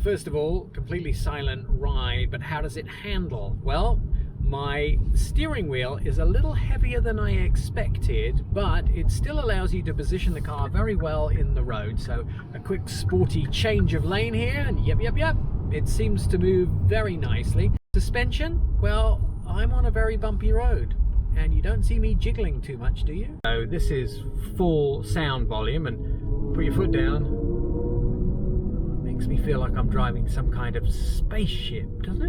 First of all, completely silent ride, but how does it handle? Well, my steering wheel is a little heavier than I expected, but it still allows you to position the car very well in the road. So a quick sporty change of lane here, and yep, it seems to move very nicely. Suspension, well, I'm on a very bumpy road, and you don't see me jiggling too much, do you? So this is full sound volume, and put your foot down. Makes me feel like I'm driving some kind of spaceship, doesn't it?